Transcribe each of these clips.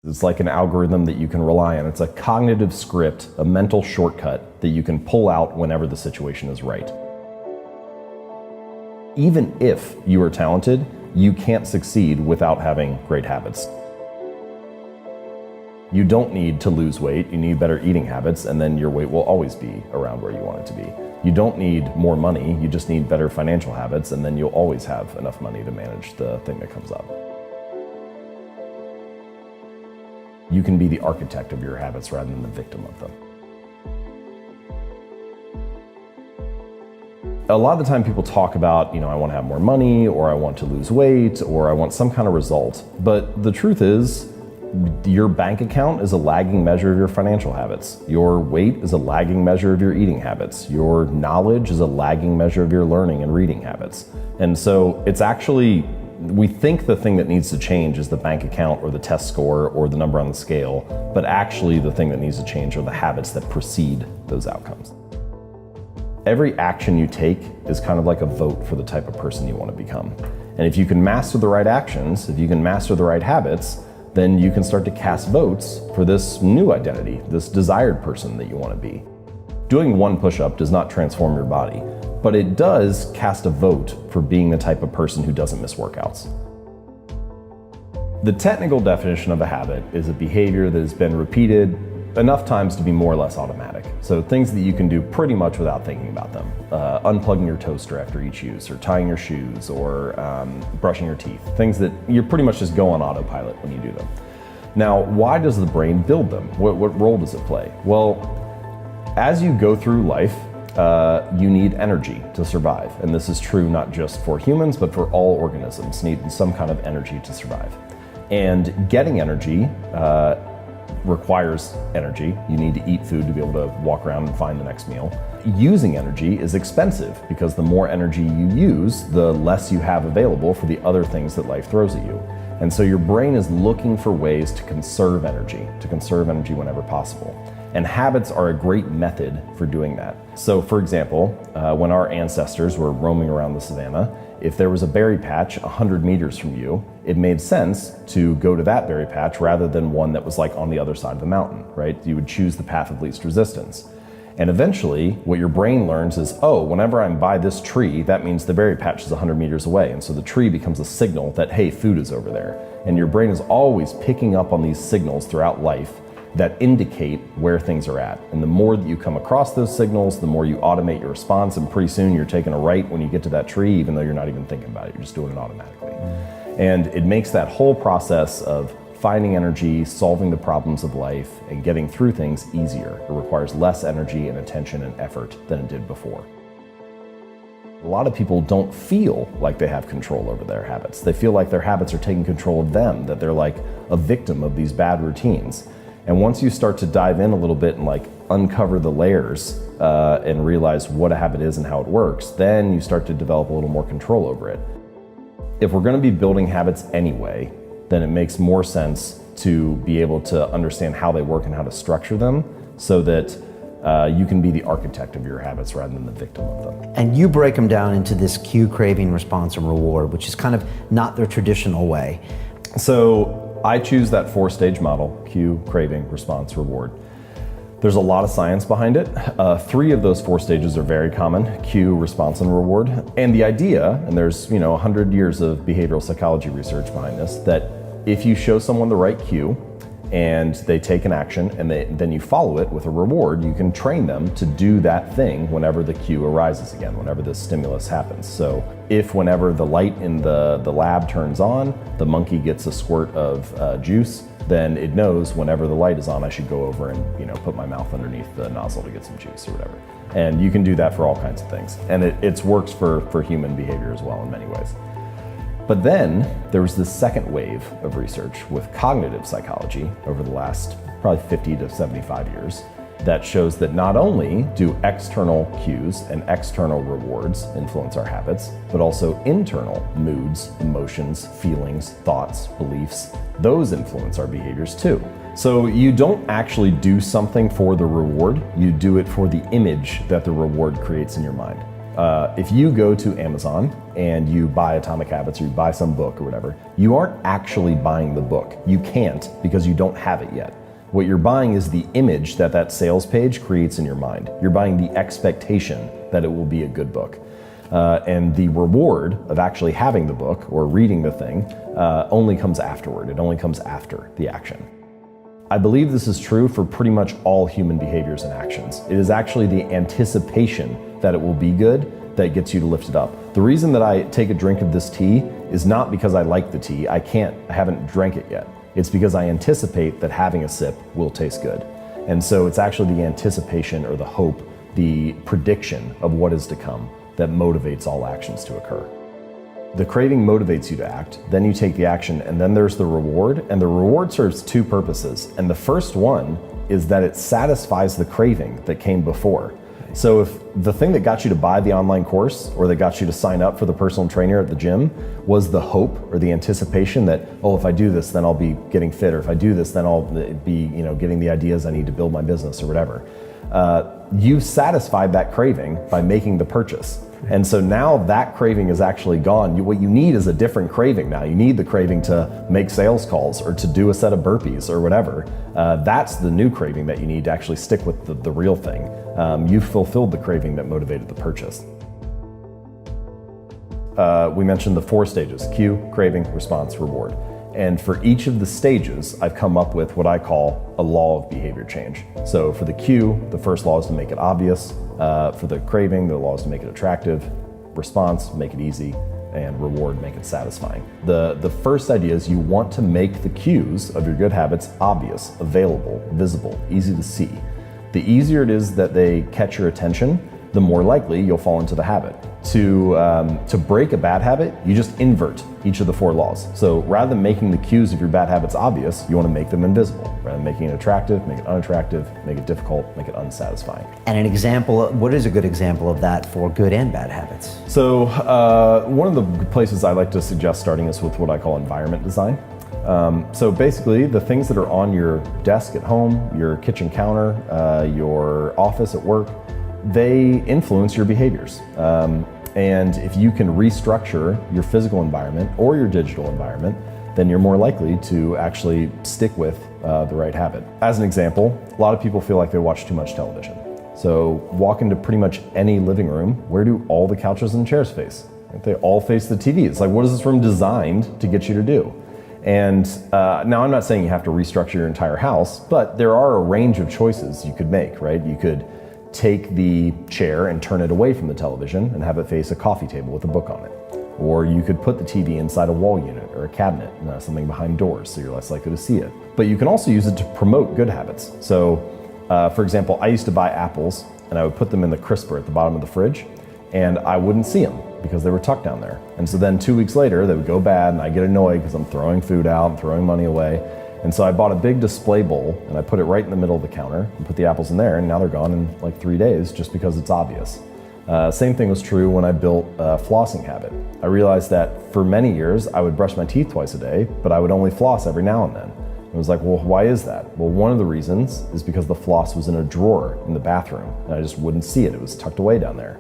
It's like an algorithm that you can rely on. It's a cognitive script, a mental shortcut that you can pull out whenever the situation is right. Even if you are talented, you can't succeed without having great habits. You don't need to lose weight, you need better eating habits, and then your weight will always be around where you want it to be. You don't need more money, you just need better financial habits, and then you'll always have enough money to manage the thing that comes up. You can be the architect of your habits rather than the victim of them. A lot of the time people talk about, I want to have more money, or I want to lose weight, or I want some kind of result. But the truth is, your bank account is a lagging measure of your financial habits. Your weight is a lagging measure of your eating habits. Your knowledge is a lagging measure of your learning and reading habits. And so it's actually, we think the thing that needs to change is the bank account or the test score or the number on the scale, but actually the thing that needs to change are the habits that precede those outcomes. Every action you take is kind of like a vote for the type of person you want to become. And if you can master the right actions, if you can master the right habits, then you can start to cast votes for this new identity, this desired person that you want to be. Doing one push-up does not transform your body, but it does cast a vote for being the type of person who doesn't miss workouts. The technical definition of a habit is a behavior that has been repeated enough times to be more or less automatic. So things that you can do pretty much without thinking about them. Unplugging your toaster after each use, or tying your shoes, or brushing your teeth. Things that you pretty much just go on autopilot when you do them. Now, why does the brain build them? What role does it play? Well, as you go through life, you need energy to survive. And this is true not just for humans, but for all organisms need some kind of energy to survive. And getting energy requires energy. You need to eat food to be able to walk around and find the next meal. Using energy is expensive because the more energy you use, the less you have available for the other things that life throws at you. And so your brain is looking for ways to conserve energy whenever possible. And habits are a great method for doing that. So for example, when our ancestors were roaming around the savannah, if there was a berry patch 100 meters from you, it made sense to go to that berry patch rather than one that was like on the other side of the mountain, right? You would choose the path of least resistance. And eventually, what your brain learns is, oh, whenever I'm by this tree, that means the berry patch is 100 meters away. And so the tree becomes a signal that, hey, food is over there. And your brain is always picking up on these signals throughout life that indicate where things are at. And the more that you come across those signals, the more you automate your response, and pretty soon you're taking a right when you get to that tree, even though you're not even thinking about it, you're just doing it automatically. And it makes that whole process of finding energy, solving the problems of life, and getting through things easier. It requires less energy and attention and effort than it did before. A lot of people don't feel like they have control over their habits. They feel like their habits are taking control of them, that they're like a victim of these bad routines. And once you start to dive in a little bit and like uncover the layers and realize what a habit is and how it works, then you start to develop a little more control over it. If we're going to be building habits anyway, then it makes more sense to be able to understand how they work and how to structure them so that you can be the architect of your habits rather than the victim of them. And you break them down into this cue, craving, response, and reward, which is kind of not their traditional way. So I choose that 4-stage model: cue, craving, response, reward. There's a lot of science behind it. 3 of those 4 stages are very common: cue, response, and reward. And the idea, and there's 100 years of behavioral psychology research behind this, that if you show someone the right cue and they take an action and then you follow it with a reward, you can train them to do that thing whenever the cue arises again, whenever the stimulus happens. So if whenever the light in the lab turns on, the monkey gets a squirt of juice, then it knows whenever the light is on, I should go over and put my mouth underneath the nozzle to get some juice or whatever. And you can do that for all kinds of things. And it works for human behavior as well in many ways. But then there was this second wave of research with cognitive psychology over the last probably 50 to 75 years that shows that not only do external cues and external rewards influence our habits, but also internal moods, emotions, feelings, thoughts, beliefs, those influence our behaviors too. So you don't actually do something for the reward, you do it for the image that the reward creates in your mind. If you go to Amazon and you buy Atomic Habits or you buy some book or whatever, you aren't actually buying the book. You can't because you don't have it yet. What you're buying is the image that that sales page creates in your mind. You're buying the expectation that it will be a good book. And the reward of actually having the book or reading the thing only comes afterward. It only comes after the action. I believe this is true for pretty much all human behaviors and actions. It is actually the anticipation that it will be good that gets you to lift it up. The reason that I take a drink of this tea is not because I like the tea. I haven't drank it yet. It's because I anticipate that having a sip will taste good. And so it's actually the anticipation or the hope, the prediction of what is to come that motivates all actions to occur. The craving motivates you to act, then you take the action, and then there's the reward, and the reward serves two purposes. And the first one is that it satisfies the craving that came before. So if the thing that got you to buy the online course or that got you to sign up for the personal trainer at the gym was the hope or the anticipation that, oh, if I do this, then I'll be getting fit, or if I do this, then I'll be, getting the ideas I need to build my business or whatever. You satisfied that craving by making the purchase. And so now that craving is actually gone. What you need is a different craving now. You need the craving to make sales calls or to do a set of burpees or whatever. That's the new craving that you need to actually stick with the real thing. You've fulfilled the craving that motivated the purchase. We mentioned the 4 stages: cue, craving, response, reward. And for each of the stages, I've come up with what I call a law of behavior change. So for the cue, the first law is to make it obvious. For the craving, the law is to make it attractive. Response, make it easy. And reward, make it satisfying. The first idea is you want to make the cues of your good habits obvious, available, visible, easy to see. The easier it is that they catch your attention, the more likely you'll fall into the habit. To break a bad habit, you just invert each of the 4 laws. So rather than making the cues of your bad habits obvious, you want to make them invisible. Rather than making it attractive, make it unattractive, make it difficult, make it unsatisfying. And an example, what is a good example of that for good and bad habits? So one of the places I like to suggest starting is with what I call environment design. So basically, the things that are on your desk at home, your kitchen counter, your office at work, they influence your behaviors. And if you can restructure your physical environment or your digital environment, then you're more likely to actually stick with the right habit. As an example, a lot of people feel like they watch too much television. So walk into pretty much any living room, where do all the couches and chairs face? They all face the TV. It's like, what is this room designed to get you to do? And now I'm not saying you have to restructure your entire house, but there are a range of choices you could make, right? You could take the chair and turn it away from the television and have it face a coffee table with a book on it. Or you could put the TV inside a wall unit or a cabinet, something behind doors, so you're less likely to see it. But you can also use it to promote good habits. So, for example, I used to buy apples and I would put them in the crisper at the bottom of the fridge, and I wouldn't see them because they were tucked down there. And so then 2 weeks later, they would go bad and I get annoyed because I'm throwing food out and throwing money away. And so I bought a big display bowl and I put it right in the middle of the counter and put the apples in there, and now they're gone in like 3 days just because it's obvious. Same thing was true when I built a flossing habit. I realized that for many years I would brush my teeth twice a day, but I would only floss every now and then. I was like, well, why is that? Well, one of the reasons is because the floss was in a drawer in the bathroom and I just wouldn't see it. It was tucked away down there.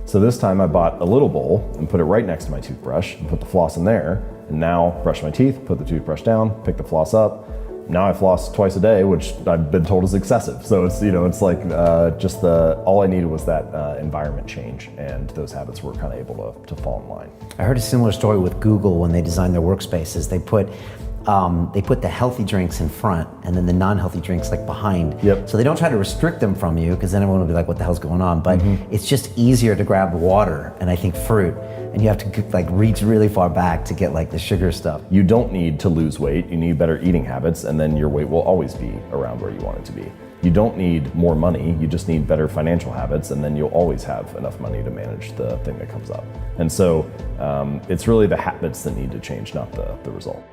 So this time I bought a little bowl and put it right next to my toothbrush and put the floss in there. And now brush my teeth, put the toothbrush down, pick the floss up. Now I floss twice a day, which I've been told is excessive. So it's, it's like all I needed was that environment change, and those habits were kind of able to fall in line. I heard a similar story with Google when they designed their workspaces. They put the healthy drinks in front and then the non-healthy drinks like behind. Yep. So they don't try to restrict them from you, because then everyone will be like, what the hell's going on? But it's just easier to grab water and I think fruit, and you have to like reach really far back to get like the sugar stuff. You don't need to lose weight. You need better eating habits, and then your weight will always be around where you want it to be. You don't need more money. You just need better financial habits, and then you'll always have enough money to manage the thing that comes up. And so it's really the habits that need to change, not the result.